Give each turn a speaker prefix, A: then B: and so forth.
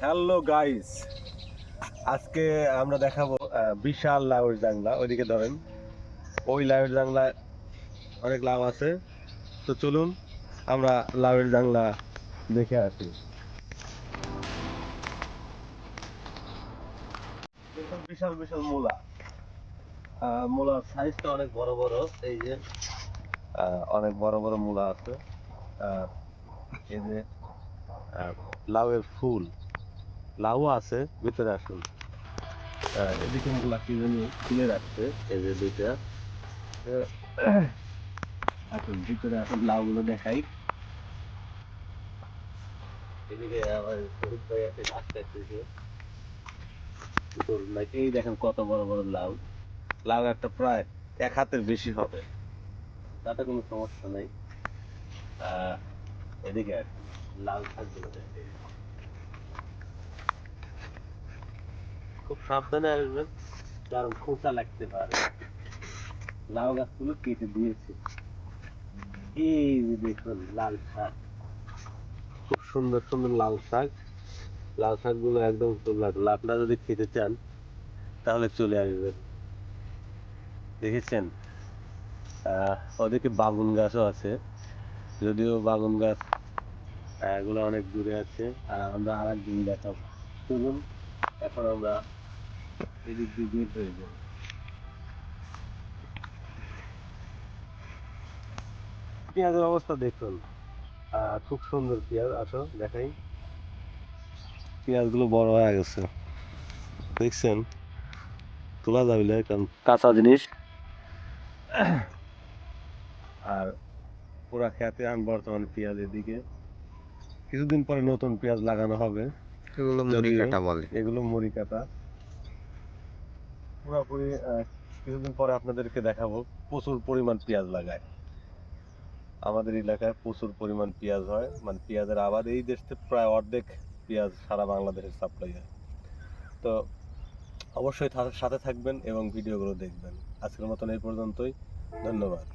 A: Hello guys, আজকে আমরা দেখাবো বিশাল লাউয়ের জাংলা। ওইদিকে ধরেন, ওই লাউয়ের জাংলায় অনেক লাউ আছে। তো চলুন আমরা লাউয়ের জাংলা দেখে আসি। দেখুন, বিশাল বিশাল মূলা। মূলার সাইজটা অনেক বড় বড়। এই যে অনেক বড় বড় মূলা আছে। আহ, এই যে লাউয়ের ফুল, লাউ আছে ভিতরে। আসুন, এদিকে মূলা কি জানি খুলে রাখছে, এই যে দুইটা। আসুন ভিতরে, আসুন লাউগুলো দেখাই। এদিকে আমার শহীদ ভাই আছে, আসতেছে। নাকি এই দেখেন কত বড় বড় লাউ। লাউ একটা প্রায় এক হাতের বেশি হবে, তাতে কোনো সমস্যা নেই। আহ এদিকে আসুন, লাউ শাকগুলো দেখে। খুব সাবধানে আসবেন, কারণ খোসা লাগতে পারে। লাউ গাছগুলো কেটে দিয়েছে। এই যে দেখুন লাল শাক, খুব সুন্দর সুন্দর লাল শাক। লাল শাকগুলো একদম লাগলো। আপনারা যদি খেতে চান তাহলে চলে আসবেন। দেখেছেন, ওদিকে বাগুন গাছও আছে, যদিও বাগুন গাছ এগুলো অনেক দূরে আছে। আর আমরা আর একদিন দেখাবো। চলুন এখন আমরা এদিক দিয়ে বের হয়ে যাই। পেঁয়াজের অবস্থা দেখুন, খুব সুন্দর পেঁয়াজ। আসো দেখাই, পেঁয়াজগুলো বড় হয়ে গেছে, দেখছেন? তোলা যাবে না কারণ কাঁচা জিনিস। আর পুরা খেতে আন বর্তমান পেঁয়াজ। এদিকে কিছুদিন পরে নতুন পেঁয়াজ লাগানো হবে,
B: এগুলো মুড়ি
A: যদিও
B: কাটা বলে।
A: এগুলো মুড়ি কাটা। পুরোপুরি কিছুদিন পরে আপনাদেরকে দেখাবো। প্রচুর পরিমাণ পেঁয়াজ লাগায় আমাদের এলাকায়, প্রচুর পরিমাণ পেঁয়াজ হয়। মানে পেঁয়াজের আবাদ এই দেশ থেকে প্রায় অর্ধেক পেঁয়াজ সারা বাংলাদেশের সাপ্লাই হয়। তো অবশ্যই সাথে থাকবেন এবং ভিডিওগুলো দেখবেন। আজকের মতন এই পর্যন্তই। ধন্যবাদ।